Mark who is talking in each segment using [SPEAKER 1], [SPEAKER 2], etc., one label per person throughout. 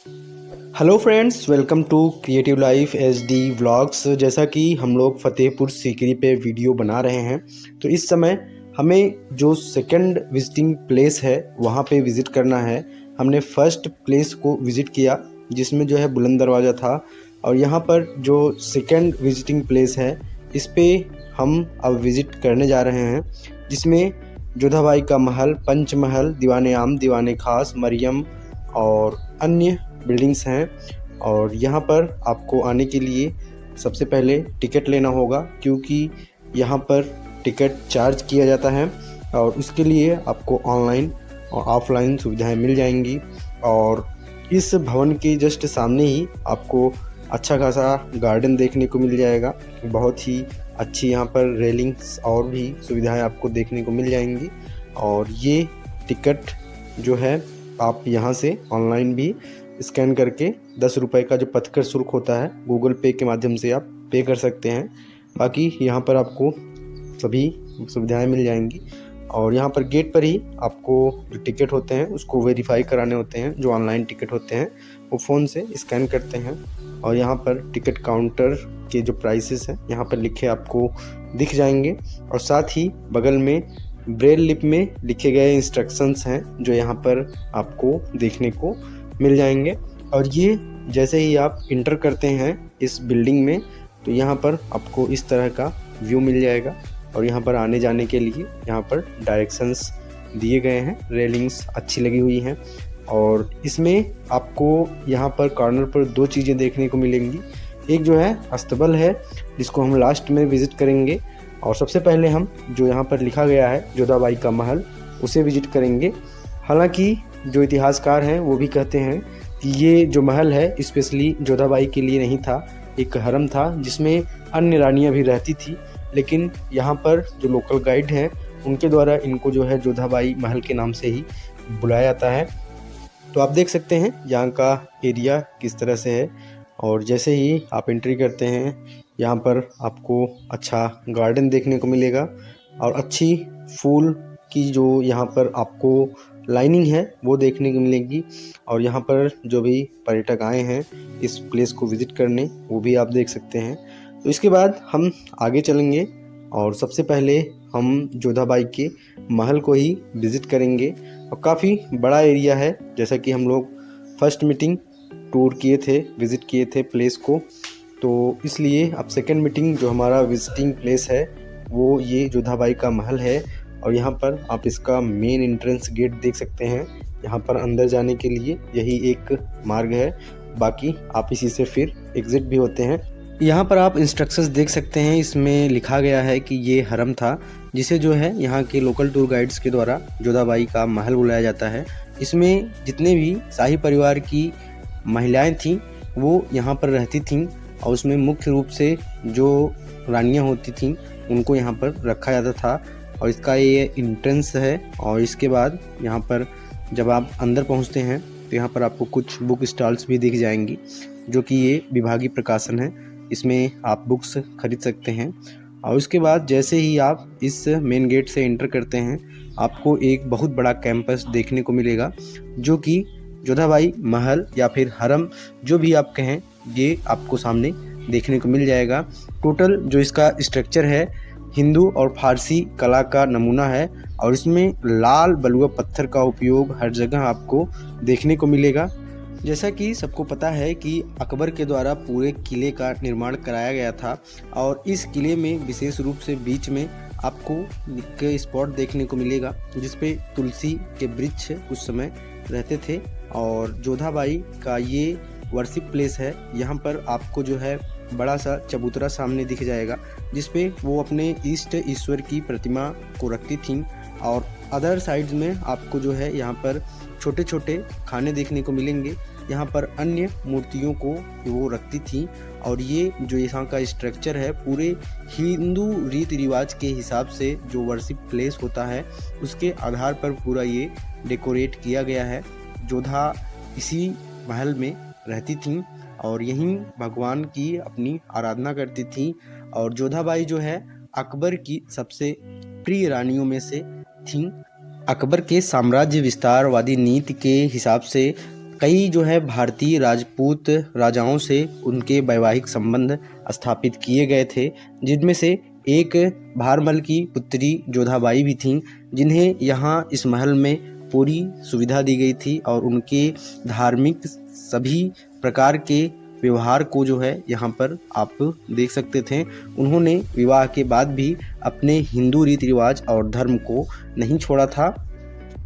[SPEAKER 1] Hello friends, welcome to creative life HD vlogs. जैसा कि हम लोग फतेहपुर सीकरी पे वीडियो बना रहे हैं, तो इस समय हमें जो सेकंड विजिटिंग प्लेस है वहाँ पे विज़िट करना है। हमने फर्स्ट प्लेस को विज़िट किया जिसमें जो है बुलंद दरवाज़ा था, और यहाँ पर जो सेकंड विजिटिंग प्लेस है इस पे हम अब विज़िट करने जा रहे हैं, जिसमें जोधाबाई का महल, पंचमहल, दीवाने आम, दीवाने खास, मरियम और अन्य बिल्डिंग्स हैं। और यहाँ पर आपको आने के लिए सबसे पहले टिकट लेना होगा, क्योंकि यहाँ पर टिकट चार्ज किया जाता है, और उसके लिए आपको ऑनलाइन और ऑफलाइन सुविधाएं मिल जाएंगी। और इस भवन के जस्ट सामने ही आपको अच्छा खासा गार्डन देखने को मिल जाएगा। बहुत ही अच्छी यहाँ पर रेलिंग्स और भी सुविधाएं आपको देखने को मिल जाएंगी। और ये टिकट जो है आप यहाँ से ऑनलाइन भी स्कैन करके 10 रुपये का जो पथकर शुल्क होता है गूगल पे के माध्यम से आप पे कर सकते हैं। बाकी यहाँ पर आपको सभी सुविधाएं मिल जाएंगी। और यहाँ पर गेट पर ही आपको जो टिकट होते हैं उसको वेरीफाई कराने होते हैं। जो ऑनलाइन टिकट होते हैं वो फ़ोन से स्कैन करते हैं, और यहाँ पर टिकट काउंटर के जो प्राइसेस हैं यहाँ पर लिखे आपको दिख जाएंगे। और साथ ही बगल में ब्रेल लिप में लिखे गए इंस्ट्रक्शंस हैं जो यहाँ पर आपको देखने को मिल जाएंगे। और ये जैसे ही आप इंटर करते हैं इस बिल्डिंग में, तो यहाँ पर आपको इस तरह का व्यू मिल जाएगा। और यहाँ पर आने जाने के लिए यहाँ पर डायरेक्शंस दिए गए हैं, रेलिंग्स अच्छी लगी हुई हैं। और इसमें आपको यहाँ पर कॉर्नर पर दो चीज़ें देखने को मिलेंगी। एक जो है अस्तबल है, जिसको हम लास्ट में विज़िट करेंगे। और सबसे पहले हम जो यहाँ पर लिखा गया है जोधाबाई का महल, उसे विज़िट करेंगे। हालांकि जो इतिहासकार हैं वो भी कहते हैं कि ये जो महल है स्पेशली जोधाबाई के लिए नहीं था, एक हरम था जिसमें अन्य रानियां भी रहती थी। लेकिन यहाँ पर जो लोकल गाइड हैं उनके द्वारा इनको जो है जोधाबाई महल के नाम से ही बुलाया जाता है। तो आप देख सकते हैं यहाँ का एरिया किस तरह से है। और जैसे ही आप एंट्री करते हैं यहाँ पर आपको अच्छा गार्डन देखने को मिलेगा, और अच्छी फूल की जो यहाँ पर आपको लाइनिंग है वो देखने को मिलेगी। और यहाँ पर जो भी पर्यटक आए हैं इस प्लेस को विज़िट करने, वो भी आप देख सकते हैं। तो इसके बाद हम आगे चलेंगे और सबसे पहले हम जोधाबाई के महल को ही विज़िट करेंगे। और काफ़ी बड़ा एरिया है, जैसा कि हम लोग फर्स्ट मीटिंग टूर किए थे, विज़िट किए थे प्लेस को, तो इसलिए अब सेकेंड मीटिंग जो हमारा विजिटिंग प्लेस है वो ये जोधाबाई का महल है। और यहाँ पर आप इसका मेन एंट्रेंस गेट देख सकते हैं। यहाँ पर अंदर जाने के लिए यही एक मार्ग है, बाकी आप इसी से फिर एग्ज़िट भी होते हैं। यहाँ पर आप इंस्ट्रक्शंस देख सकते हैं, इसमें लिखा गया है कि ये हरम था, जिसे जो है यहाँ के लोकल टूर गाइड्स के द्वारा जोधाबाई का महल बुलाया जाता है। इसमें जितने भी शाही परिवार की महिलाएं थीं वो यहाँ पर रहती थीं, और उसमें मुख्य रूप से जो रानियाँ होती थीं उनको यहाँ पर रखा जाता था। और इसका ये एंट्रेंस है। और इसके बाद यहाँ पर जब आप अंदर पहुँचते हैं तो यहाँ पर आपको कुछ बुक स्टॉल्स भी दिख जाएंगी, जो कि ये विभागीय प्रकाशन है, इसमें आप बुक्स खरीद सकते हैं। और उसके बाद जैसे ही आप इस मेन गेट से एंटर करते हैं आपको एक बहुत बड़ा कैंपस देखने को मिलेगा, जो कि जोधाबाई महल या फिर हरम जो भी आप कहें, ये आपको सामने देखने को मिल जाएगा। टोटल जो इसका स्ट्रक्चर है हिंदू और फारसी कला का नमूना है, और इसमें लाल बलुआ पत्थर का उपयोग हर जगह आपको देखने को मिलेगा। जैसा कि सबको पता है कि अकबर के द्वारा पूरे किले का निर्माण कराया गया था, और इस किले में विशेष रूप से बीच में आपको एक स्पॉट देखने को मिलेगा जिस पे तुलसी के वृक्ष उस समय रहते थे। और जोधाबाई का ये वर्शिप प्लेस है। यहाँ पर आपको जो है बड़ा सा चबूतरा सामने दिख जाएगा, जिस पे वो अपने इष्ट ईश्वर की प्रतिमा को रखती थीं। और अदर साइड्स में आपको जो है यहाँ पर छोटे छोटे खाने देखने को मिलेंगे। यहाँ पर अन्य मूर्तियों को वो रखती थी। और ये जो यहाँ का स्ट्रक्चर है पूरे हिंदू रीति रिवाज के हिसाब से जो वर्शिप प्लेस होता है उसके आधार पर पूरा ये डेकोरेट किया गया है। जोधा इसी महल में रहती थीं और यहीं भगवान की अपनी आराधना करती थीं। और जोधाबाई जो है अकबर की सबसे प्रिय रानियों में से थीं। अकबर के साम्राज्य विस्तारवादी नीति के हिसाब से कई जो है भारतीय राजपूत राजाओं से उनके वैवाहिक संबंध स्थापित किए गए थे, जिनमें से एक भारमल की पुत्री जोधाबाई भी थीं, जिन्हें यहाँ इस महल में पूरी सुविधा दी गई थी और उनके धार्मिक सभी प्रकार के व्यवहार को जो है यहाँ पर आप देख सकते थे। उन्होंने विवाह के बाद भी अपने हिंदू रीति रिवाज और धर्म को नहीं छोड़ा था।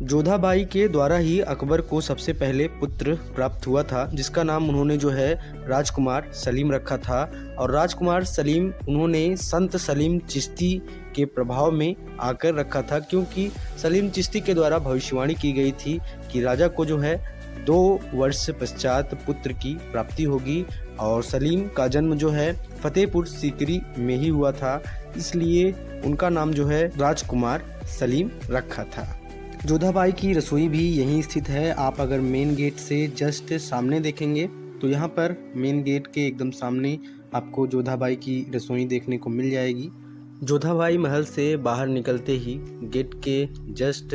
[SPEAKER 1] जोधाबाई के द्वारा ही अकबर को सबसे पहले पुत्र प्राप्त हुआ था, जिसका नाम उन्होंने जो है राजकुमार सलीम रखा था। और राजकुमार सलीम उन्होंने संत सलीम चिश्ती के प्रभाव में आकर रखा था, क्योंकि सलीम चिश्ती के द्वारा भविष्यवाणी की गई थी कि राजा को जो है 2 वर्ष पश्चात पुत्र की प्राप्ति होगी। और सलीम का जन्म जो है फतेहपुर सीकरी में ही हुआ था, इसलिए उनका नाम जो है राजकुमार सलीम रखा था। जोधाबाई की रसोई भी यहीं स्थित है। आप अगर मेन गेट से जस्ट सामने देखेंगे तो यहाँ पर मेन गेट के एकदम सामने आपको जोधाबाई की रसोई देखने को मिल जाएगी। जोधाबाई महल से बाहर निकलते ही गेट के जस्ट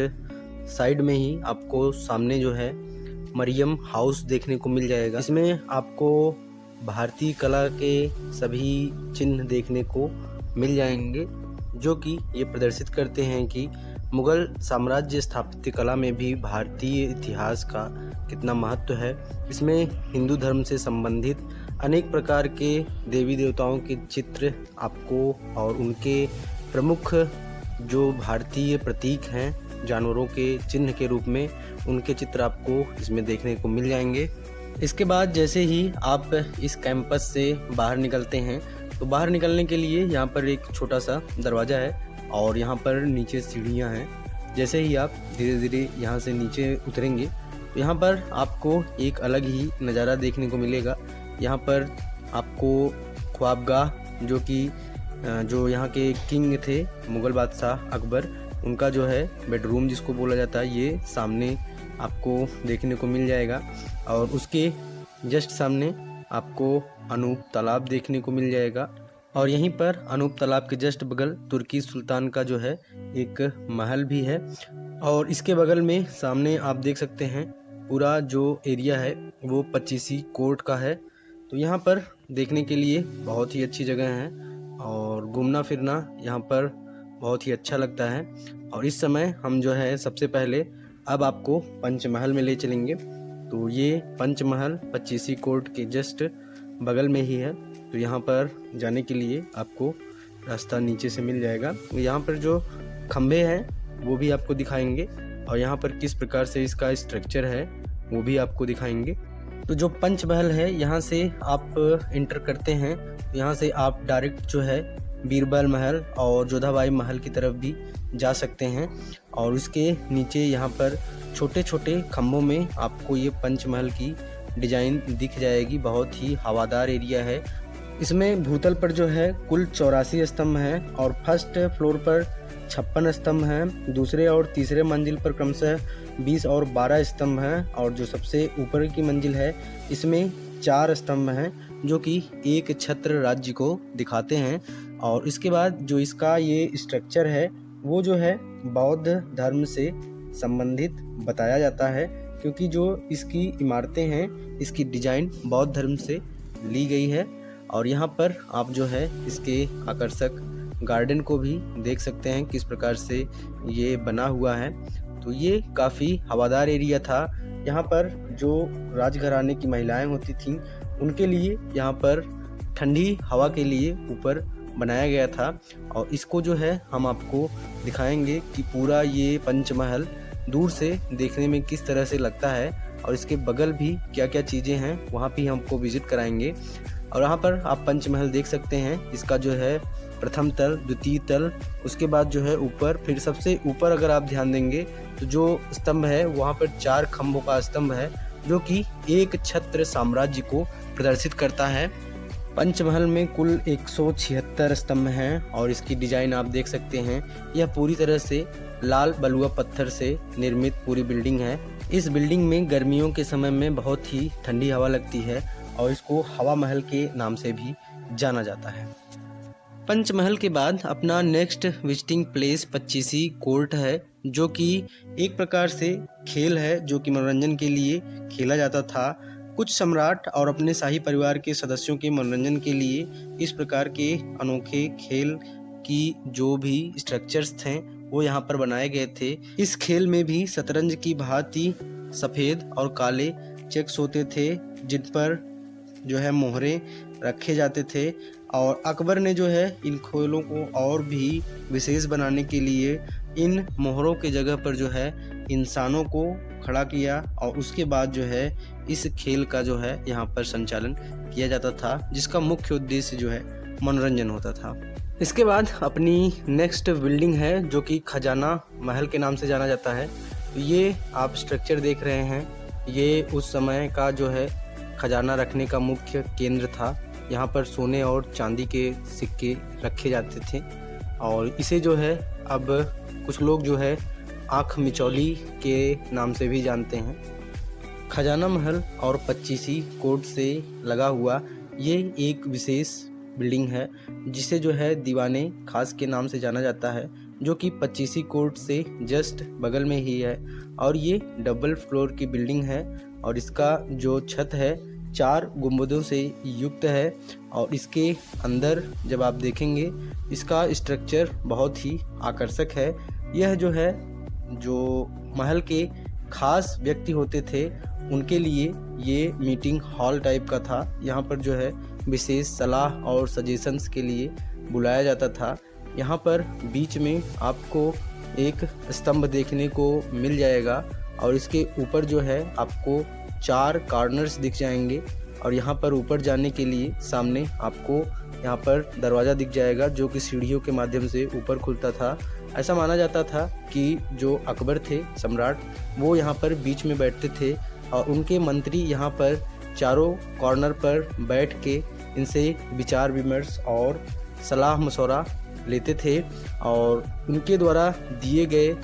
[SPEAKER 1] साइड में ही आपको सामने जो है मरियम हाउस देखने को मिल जाएगा। इसमें आपको भारतीय कला के सभी चिन्ह देखने को मिल जाएंगे, जो कि ये प्रदर्शित करते हैं कि मुगल साम्राज्य स्थापत्य कला में भी भारतीय इतिहास का कितना महत्व है। इसमें हिंदू धर्म से संबंधित अनेक प्रकार के देवी देवताओं के चित्र आपको और उनके प्रमुख जो भारतीय प्रतीक हैं जानवरों के चिन्ह के रूप में, उनके चित्र आपको इसमें देखने को मिल जाएंगे। इसके बाद जैसे ही आप इस कैंपस से बाहर निकलते हैं तो बाहर निकलने के लिए यहाँ पर एक छोटा सा दरवाज़ा है और यहाँ पर नीचे सीढ़ियाँ हैं। जैसे ही आप धीरे धीरे यहाँ से नीचे उतरेंगे तो यहाँ पर आपको एक अलग ही नज़ारा देखने को मिलेगा। यहाँ पर आपको ख्वाबगाह, जो कि जो यहाँ के किंग थे मुग़ल बादशाह अकबर, उनका जो है बेडरूम जिसको बोला जाता है, ये सामने आपको देखने को मिल जाएगा। और उसके जस्ट सामने आपको अनूप तालाब देखने को मिल जाएगा। और यहीं पर अनूप तालाब के जस्ट बगल तुर्की सुल्तान का जो है एक महल भी है। और इसके बगल में सामने आप देख सकते हैं पूरा जो एरिया है वो 25 कोर्ट का है। तो यहाँ पर देखने के लिए बहुत ही अच्छी जगह है और घूमना फिरना यहाँ पर बहुत ही अच्छा लगता है। और इस समय हम जो है सबसे पहले अब आपको पंचमहल में ले चलेंगे। तो ये पंचमहल 25 कोर्ट के जस्ट बगल में ही है। तो यहाँ पर जाने के लिए आपको रास्ता नीचे से मिल जाएगा। यहाँ पर जो खंभे हैं वो भी आपको दिखाएंगे और यहाँ पर किस प्रकार से इसका स्ट्रक्चर है वो भी आपको दिखाएंगे। तो जो पंचमहल है यहाँ से आप इंटर करते हैं, यहाँ से आप डायरेक्ट जो है बीरबल महल और जोधाबाई महल की तरफ भी जा सकते हैं। और उसके नीचे यहाँ पर छोटे छोटे खम्भों में आपको ये पंचमहल की डिज़ाइन दिख जाएगी। बहुत ही हवादार एरिया है। इसमें भूतल पर जो है कुल 84 स्तंभ हैं और फर्स्ट फ्लोर पर 56 स्तंभ हैं। दूसरे और तीसरे मंजिल पर क्रमशः 20 और 12 स्तंभ हैं। और जो सबसे ऊपर की मंजिल है इसमें 4 स्तंभ हैं जो कि एक छत्र राज्य को दिखाते हैं। और इसके बाद जो इसका ये स्ट्रक्चर है वो जो है बौद्ध धर्म से संबंधित बताया जाता है, क्योंकि जो इसकी इमारतें हैं इसकी डिज़ाइन बौद्ध धर्म से ली गई है। और यहाँ पर आप जो है इसके आकर्षक गार्डन को भी देख सकते हैं किस प्रकार से ये बना हुआ है। तो ये काफ़ी हवादार एरिया था। यहाँ पर जो राजघराने की महिलाएं होती थीं उनके लिए यहाँ पर ठंडी हवा के लिए ऊपर बनाया गया था। और इसको जो है हम आपको दिखाएंगे कि पूरा ये पंचमहल दूर से देखने में किस तरह से लगता है और इसके बगल भी क्या क्या चीज़ें हैं वहाँ भी हमको विज़िट कराएंगे। और यहाँ पर आप पंचमहल देख सकते हैं। इसका जो है प्रथम तल, द्वितीय तल, उसके बाद जो है ऊपर, फिर सबसे ऊपर अगर आप ध्यान देंगे तो जो स्तंभ है वहाँ पर 4 खंभों का स्तंभ है जो कि एक छत्र साम्राज्य को प्रदर्शित करता है। पंचमहल में कुल 176 स्तंभ हैं और इसकी डिज़ाइन आप देख सकते हैं। यह पूरी तरह से लाल बलुआ पत्थर से निर्मित पूरी बिल्डिंग है। इस बिल्डिंग में गर्मियों के समय में बहुत ही ठंडी हवा लगती है और इसको हवा महल के नाम से भी जाना जाता है। पंचमहल के बाद अपना नेक्स्ट विजिटिंग प्लेस 25 कोर्ट है। जो कि एक प्रकार से खेल है जो कि मनोरंजन के लिए खेला जाता था। कुछ सम्राट और अपने शाही परिवार के सदस्यों के मनोरंजन के लिए इस प्रकार के अनोखे खेल की जो भी स्ट्रक्चर्स थे वो यहाँ पर बनाए गए थे। इस खेल में भी शतरंज की भांति सफ़ेद और काले चेक्स होते थे जिन पर जो है मोहरे रखे जाते थे, और अकबर ने जो है इन खेलों को और भी विशेष बनाने के लिए इन मोहरों के जगह पर जो है इंसानों को खड़ा किया, और उसके बाद जो है इस खेल का जो है यहाँ पर संचालन किया जाता था, जिसका मुख्य उद्देश्य जो है मनोरंजन होता था। इसके बाद अपनी नेक्स्ट बिल्डिंग है जो कि खजाना महल के नाम से जाना जाता है। तो ये आप स्ट्रक्चर देख रहे हैं, ये उस समय का जो है खजाना रखने का मुख्य केंद्र था। यहाँ पर सोने और चांदी के सिक्के रखे जाते थे, और इसे जो है अब कुछ लोग जो है आँख मिचौली के नाम से भी जानते हैं। खजाना महल और 25 कोर्ट से लगा हुआ ये एक विशेष बिल्डिंग है जिसे जो है दीवाने खास के नाम से जाना जाता है, जो कि 25 कोर्ट से जस्ट बगल में ही है, और ये डबल फ्लोर की बिल्डिंग है, और इसका जो छत है 4 गुंबदों से युक्त है, और इसके अंदर जब आप देखेंगे इसका स्ट्रक्चर बहुत ही आकर्षक है। यह जो है जो महल के खास व्यक्ति होते थे उनके लिए ये मीटिंग हॉल टाइप का था। यहाँ पर जो है विशेष सलाह और सजेशंस के लिए बुलाया जाता था। यहाँ पर बीच में आपको एक स्तंभ देखने को मिल जाएगा, और इसके ऊपर जो है आपको 4 कॉर्नर्स दिख जाएंगे, और यहाँ पर ऊपर जाने के लिए सामने आपको यहाँ पर दरवाज़ा दिख जाएगा जो कि सीढ़ियों के माध्यम से ऊपर खुलता था। ऐसा माना जाता था कि जो अकबर थे सम्राट, वो यहाँ पर बीच में बैठते थे, और उनके मंत्री यहाँ पर चारों कॉर्नर पर बैठ के इनसे विचार विमर्श और सलाह मशवरा लेते थे, और उनके द्वारा दिए गए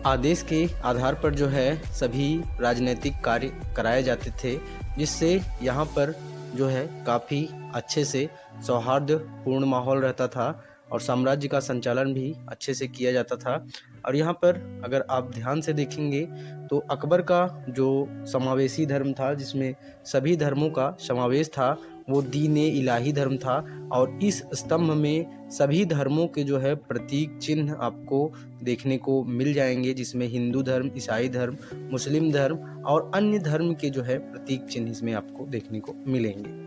[SPEAKER 1] आदेश के आधार पर जो है सभी राजनीतिक कार्य कराए जाते थे, जिससे यहाँ पर जो है काफ़ी अच्छे से सौहार्दपूर्ण माहौल रहता था, और साम्राज्य का संचालन भी अच्छे से किया जाता था। और यहाँ पर अगर आप ध्यान से देखेंगे तो अकबर का जो समावेशी धर्म था, जिसमें सभी धर्मों का समावेश था, वो दीन-ए इलाही धर्म था, और इस स्तंभ में सभी धर्मों के जो है प्रतीक चिन्ह आपको देखने को मिल जाएंगे, जिसमें हिंदू धर्म, ईसाई धर्म, मुस्लिम धर्म और अन्य धर्म के जो है प्रतीक चिन्ह इसमें आपको देखने को मिलेंगे।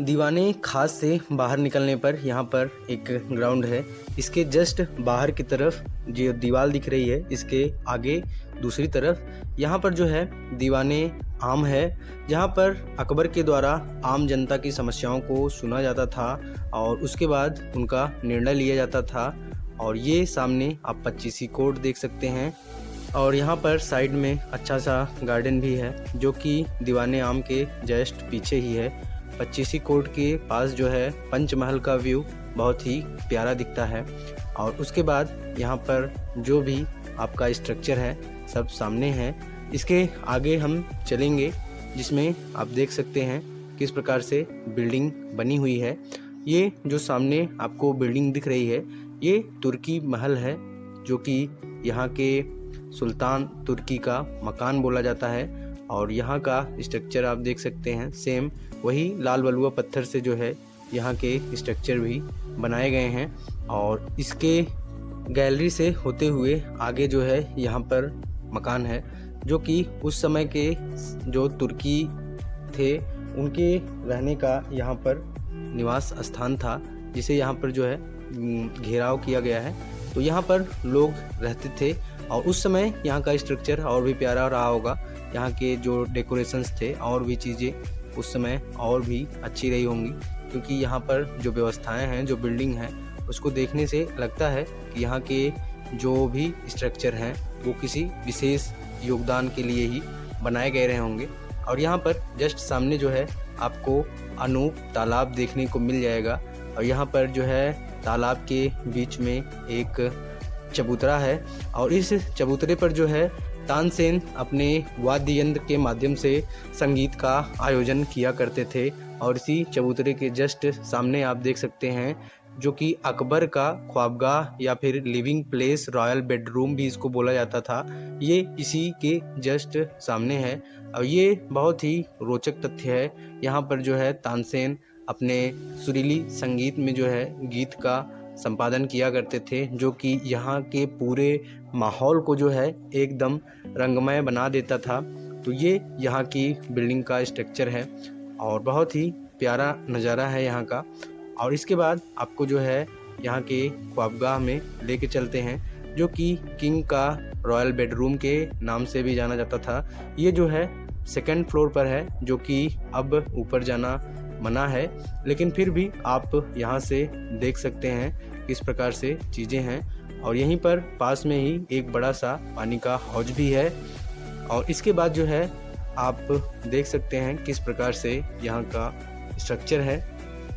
[SPEAKER 1] दीवाने खास से बाहर निकलने पर यहाँ पर एक ग्राउंड है। इसके जस्ट बाहर की तरफ जो दीवार दिख रही है, इसके आगे दूसरी तरफ यहाँ पर जो है दीवाने आम है, जहाँ पर अकबर के द्वारा आम जनता की समस्याओं को सुना जाता था और उसके बाद उनका निर्णय लिया जाता था। और ये सामने आप 25 कोर्ट देख सकते हैं, और यहाँ पर साइड में अच्छा सा गार्डन भी है जो कि दीवाने आम के जस्ट पीछे ही है। 25 कोर्ट के पास जो है पंचमहल का व्यू बहुत ही प्यारा दिखता है। और उसके बाद यहाँ पर जो भी आपका स्ट्रक्चर है सब सामने है। इसके आगे हम चलेंगे, जिसमें आप देख सकते हैं किस प्रकार से बिल्डिंग बनी हुई है। ये जो सामने आपको बिल्डिंग दिख रही है, ये तुर्की महल है, जो कि यहाँ के सुल्तान तुर्की का मकान बोला जाता है। और यहाँ का स्ट्रक्चर आप देख सकते हैं, सेम वही लाल बलुआ पत्थर से जो है यहाँ के स्ट्रक्चर भी बनाए गए हैं। और इसके गैलरी से होते हुए आगे जो है यहाँ पर मकान है, जो कि उस समय के जो तुर्की थे उनके रहने का यहाँ पर निवास स्थान था, जिसे यहाँ पर जो है घेराव किया गया है। तो यहाँ पर लोग रहते थे, और उस समय यहाँ का स्ट्रक्चर और भी प्यारा रहा होगा। यहाँ के जो डेकोरेशंस थे और भी चीज़ें उस समय और भी अच्छी रही होंगी, क्योंकि यहाँ पर जो व्यवस्थाएं हैं, जो बिल्डिंग है, उसको देखने से लगता है कि यहाँ के जो भी स्ट्रक्चर हैं वो किसी विशेष योगदान के लिए ही बनाए गए रहे होंगे। और यहाँ पर जस्ट सामने जो है आपको अनूप तालाब देखने को मिल जाएगा, और यहाँ पर जो है तालाब के बीच में एक चबूतरा है, और इस चबूतरे पर जो है तानसेन अपने वाद्य यंत्र के माध्यम से संगीत का आयोजन किया करते थे। और इसी चबूतरे के जस्ट सामने आप देख सकते हैं जो कि अकबर का ख्वाबगाह या फिर लिविंग प्लेस, रॉयल बेडरूम भी इसको बोला जाता था, ये इसी के जस्ट सामने है। और ये बहुत ही रोचक तथ्य है। यहाँ पर जो है तानसेन अपने सुरीली संगीत में जो है गीत का संपादन किया करते थे, जो कि यहाँ के पूरे माहौल को जो है एकदम रंगमय बना देता था। तो ये यहाँ की बिल्डिंग का स्ट्रक्चर है और बहुत ही प्यारा नज़ारा है यहाँ का। और इसके बाद आपको जो है यहाँ के ख्वाबगाह में लेके चलते हैं, जो कि किंग का रॉयल बेडरूम के नाम से भी जाना जाता था। ये जो है सेकंड फ्लोर पर है, जो कि अब ऊपर जाना मना है, लेकिन फिर भी आप यहाँ से देख सकते हैं किस प्रकार से चीज़ें हैं। और यहीं पर पास में ही एक बड़ा सा पानी का हौज भी है। और इसके बाद जो है आप देख सकते हैं किस प्रकार से यहाँ का स्ट्रक्चर है।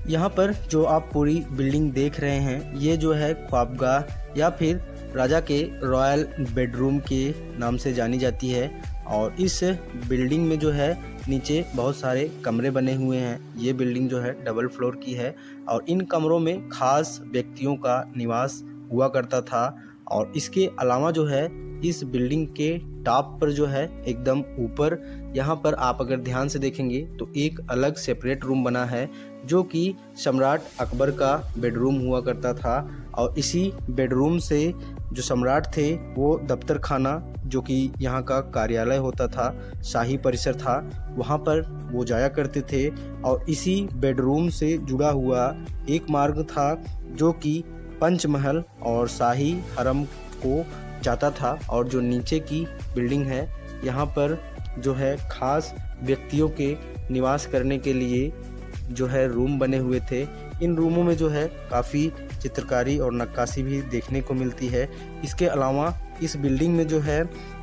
[SPEAKER 1] यहाँ पर जो आप पूरी बिल्डिंग देख रहे हैं, ये जो है ख्वाबगाह या फिर राजा के रॉयल बेडरूम के नाम से जानी जाती है। और इस बिल्डिंग में जो है नीचे बहुत सारे कमरे बने हुए हैं। ये बिल्डिंग जो है डबल फ्लोर की है और इन कमरों में खास व्यक्तियों का निवास हुआ करता था। और इसके अलावा जो है इस बिल्डिंग के टॉप पर जो है एकदम ऊपर, यहाँ पर आप अगर ध्यान से देखेंगे तो एक अलग सेपरेट रूम बना है, जो कि सम्राट अकबर का बेडरूम हुआ करता था। और इसी बेडरूम से जो सम्राट थे वो दफ्तर खाना, जो कि यहाँ का कार्यालय होता था, शाही परिसर था, वहाँ पर वो जाया करते थे। और इसी बेडरूम से जुड़ा हुआ एक मार्ग था जो कि पंचमहल और शाही हरम को जाता था। और जो नीचे की बिल्डिंग है, यहाँ पर जो है खास व्यक्तियों के निवास करने के लिए जो है रूम बने हुए थे। इन रूमों में जो है काफ़ी चित्रकारी और नक्काशी भी देखने को मिलती है। इसके अलावा इस बिल्डिंग में जो है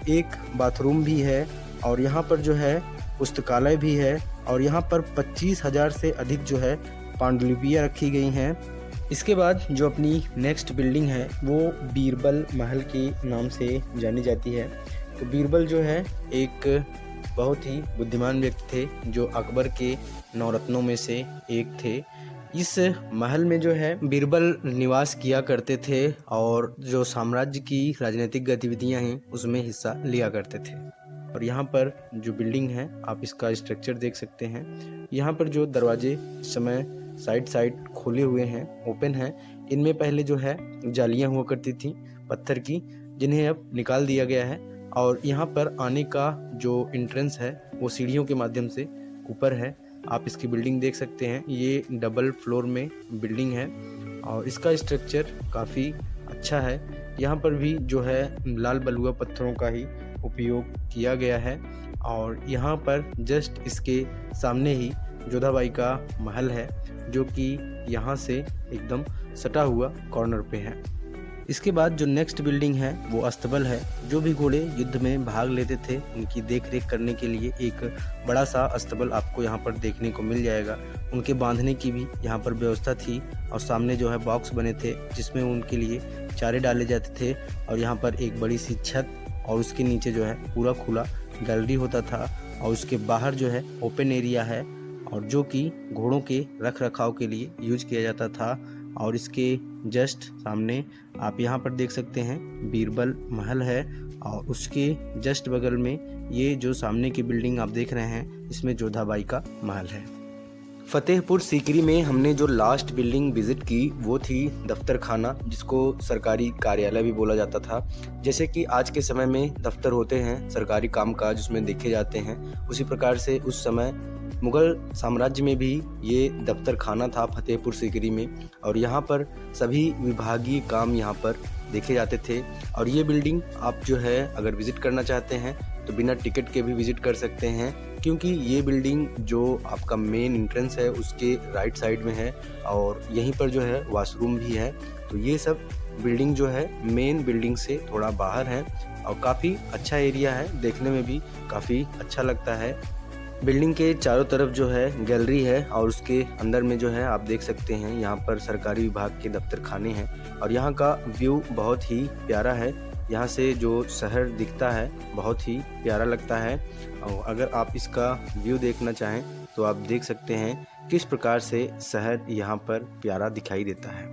[SPEAKER 1] एक बाथरूम भी है और यहाँ पर जो है पुस्तकालय भी है। और यहाँ पर 25,000 से अधिक जो है पांडुलिपियाँ रखी गई हैं। इसके बाद जो अपनी नेक्स्ट बिल्डिंग है वो बीरबल महल के नाम से जानी जाती है। तो बीरबल जो है एक बहुत ही बुद्धिमान व्यक्ति थे, जो अकबर के नवरत्नों में से एक थे। इस महल में जो है बीरबल निवास किया करते थे और जो साम्राज्य की राजनीतिक गतिविधियां हैं उसमें हिस्सा लिया करते थे। और यहाँ पर जो बिल्डिंग है आप इसका स्ट्रक्चर देख सकते हैं। यहाँ पर जो दरवाजे इस समय साइड खोले हुए हैं, ओपन हैं, इनमें पहले जो है जालियाँ हुआ करती थी पत्थर की, जिन्हें अब निकाल दिया गया है। और यहाँ पर आने का जो एंट्रेंस है वो सीढ़ियों के माध्यम से ऊपर है। आप इसकी बिल्डिंग देख सकते हैं, ये डबल फ्लोर में बिल्डिंग है और इसका स्ट्रक्चर काफ़ी अच्छा है। यहाँ पर भी जो है लाल बलुआ पत्थरों का ही उपयोग किया गया है। और यहाँ पर जस्ट इसके सामने ही जोधाबाई का महल है, जो कि यहाँ से एकदम सटा हुआ कॉर्नर पे है। इसके बाद जो नेक्स्ट बिल्डिंग है वो अस्तबल है। जो भी घोड़े युद्ध में भाग लेते थे उनकी देखरेख करने के लिए एक बड़ा सा अस्तबल आपको यहाँ पर देखने को मिल जाएगा। उनके बांधने की भी यहाँ पर व्यवस्था थी और सामने जो है बॉक्स बने थे जिसमें उनके लिए चारे डाले जाते थे। और यहाँ पर एक बड़ी सी छत और उसके नीचे जो है पूरा खुला गैलरी होता था और उसके बाहर जो है ओपन एरिया है और जो कि घोड़ों के रख रखाव के लिए यूज किया जाता था। और इसके जस्ट सामने आप यहाँ पर देख सकते हैं बीरबल महल है और उसके जस्ट बगल में ये जो सामने की बिल्डिंग आप देख रहे हैं इसमें जोधाबाई का महल है। फतेहपुर सीकरी में हमने जो लास्ट बिल्डिंग विजिट की वो थी दफ्तर खाना, जिसको सरकारी कार्यालय भी बोला जाता था। जैसे कि आज के समय में दफ्तर होते हैं सरकारी कामकाज उसमें देखे जाते हैं, उसी प्रकार से उस समय मुग़ल साम्राज्य में भी ये दफ्तर खाना था फतेहपुर सीकरी में। और यहाँ पर सभी विभागीय काम यहाँ पर देखे जाते थे। और ये बिल्डिंग आप जो है अगर विज़िट करना चाहते हैं तो बिना टिकट के भी विज़िट कर सकते हैं, क्योंकि ये बिल्डिंग जो आपका मेन एंट्रेंस है उसके राइट साइड में है और यहीं पर जो है वॉशरूम भी है। तो ये सब बिल्डिंग जो है मेन बिल्डिंग से थोड़ा बाहर है और काफ़ी अच्छा एरिया है, देखने में भी काफ़ी अच्छा लगता है। बिल्डिंग के चारों तरफ जो है गैलरी है और उसके अंदर में जो है आप देख सकते हैं यहाँ पर सरकारी विभाग के दफ्तर खाने हैं। और यहाँ का व्यू बहुत ही प्यारा है, यहाँ से जो शहर दिखता है बहुत ही प्यारा लगता है। और अगर आप इसका व्यू देखना चाहें तो आप देख सकते हैं किस प्रकार से शहर यहाँ पर प्यारा दिखाई देता है।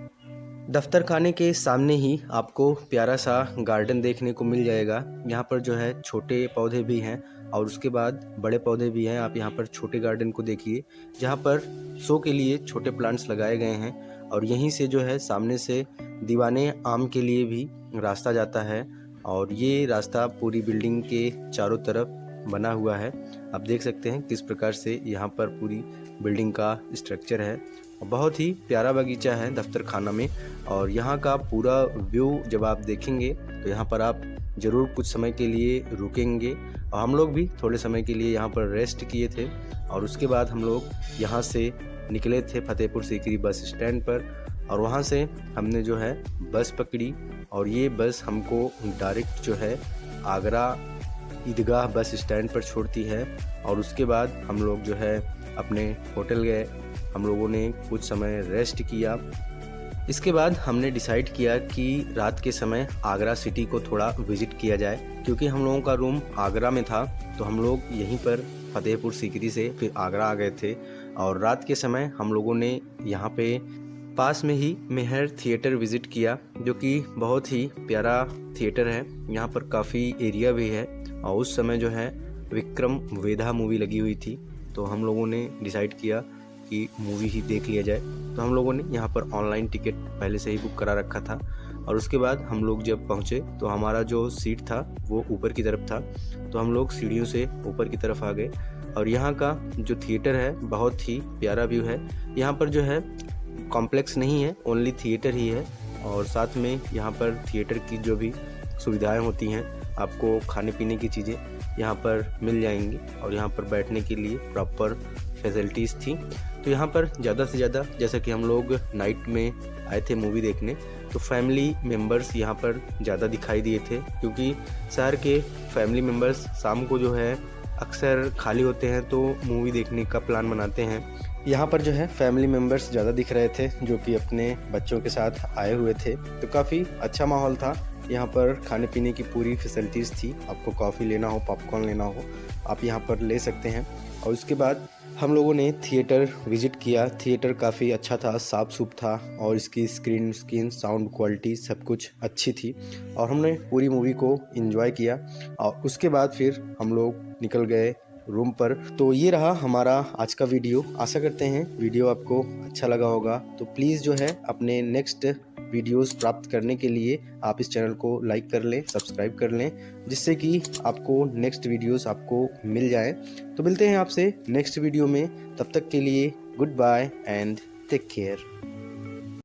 [SPEAKER 1] दफ्तर खाने के सामने ही आपको प्यारा सा गार्डन देखने को मिल जाएगा। यहाँ पर जो है छोटे पौधे भी हैं और उसके बाद बड़े पौधे भी हैं। आप यहाँ पर छोटे गार्डन को देखिए जहाँ पर शो के लिए छोटे प्लांट्स लगाए गए हैं और यहीं से जो है सामने से दीवाने आम के लिए भी रास्ता जाता है और ये रास्ता पूरी बिल्डिंग के चारों तरफ बना हुआ है। आप देख सकते हैं किस प्रकार से यहाँ पर पूरी बिल्डिंग का स्ट्रक्चर है। बहुत ही प्यारा बगीचा है दफ्तर खाना में और यहाँ का पूरा व्यू जब आप देखेंगे तो यहाँ पर आप ज़रूर कुछ समय के लिए रुकेंगे। और हम लोग भी थोड़े समय के लिए यहाँ पर रेस्ट किए थे और उसके बाद हम लोग यहाँ से निकले थे फतेहपुर सीकरी बस स्टैंड पर और वहाँ से हमने जो है बस पकड़ी और ये बस हमको डायरेक्ट जो है आगरा ईदगाह बस स्टैंड पर छोड़ती है। और उसके बाद हम लोग जो है अपने होटल गए। हम लोगों ने कुछ समय रेस्ट किया। इसके बाद हमने डिसाइड किया कि रात के समय आगरा सिटी को थोड़ा विज़िट किया जाए, क्योंकि हम लोगों का रूम आगरा में था तो हम लोग यहीं पर फतेहपुर सीकरी से फिर आगरा आ गए थे। और रात के समय हम लोगों ने यहाँ पे पास में ही मेहर थिएटर विज़िट किया, जो कि बहुत ही प्यारा थिएटर है। यहाँ पर काफ़ी एरिया भी है और उस समय जो है विक्रम वेधा मूवी लगी हुई थी तो हम लोगों ने डिसाइड किया कि मूवी ही देख लिया जाए। तो हम लोगों ने यहाँ पर ऑनलाइन टिकट पहले से ही बुक करा रखा था और उसके बाद हम लोग जब पहुँचे तो हमारा जो सीट था वो ऊपर की तरफ था तो हम लोग सीढ़ियों से ऊपर की तरफ आ गए। और यहाँ का जो थिएटर है बहुत ही प्यारा व्यू है। यहाँ पर जो है कॉम्प्लेक्स नहीं है, ओनली थिएटर ही है और साथ में यहाँ पर थिएटर की जो भी सुविधाएं होती हैं, आपको खाने पीने की चीज़ें यहाँ पर मिल जाएंगी और यहाँ पर बैठने के लिए प्रॉपर फैसिलिटीज़ थी। तो यहाँ पर ज़्यादा से ज़्यादा, जैसा कि हम लोग नाइट में आए थे मूवी देखने, तो फैमिली मेम्बर्स यहाँ पर ज़्यादा दिखाई दिए थे, क्योंकि शहर के फैमिली मेम्बर्स शाम को जो है अक्सर खाली होते हैं तो मूवी देखने का प्लान बनाते हैं। यहाँ पर जो है फैमिली मेम्बर्स ज़्यादा दिख रहे थे जो कि अपने बच्चों के साथ आए हुए थे। तो काफ़ी अच्छा माहौल था। यहाँ पर खाने पीने की पूरी फैसिलिटीज़ थी। आपको कॉफ़ी लेना हो, पॉपकॉर्न लेना हो, आप यहाँ पर ले सकते हैं। और उसके बाद हम लोगों ने थिएटर विज़िट किया। थिएटर काफ़ी अच्छा था, साफ सुफ था और इसकी स्क्रीन साउंड क्वालिटी सब कुछ अच्छी थी और हमने पूरी मूवी को एंजॉय किया। और उसके बाद फिर हम लोग निकल गए रूम पर। तो ये रहा हमारा आज का वीडियो। आशा करते हैं वीडियो आपको अच्छा लगा होगा। तो प्लीज़ जो है अपने नेक्स्ट वीडियोस प्राप्त करने के लिए आप इस चैनल को लाइक कर लें, सब्सक्राइब कर लें, जिससे कि आपको नेक्स्ट वीडियोस आपको मिल जाए। तो मिलते हैं आपसे नेक्स्ट वीडियो में। तब तक के लिए goodbye and take care.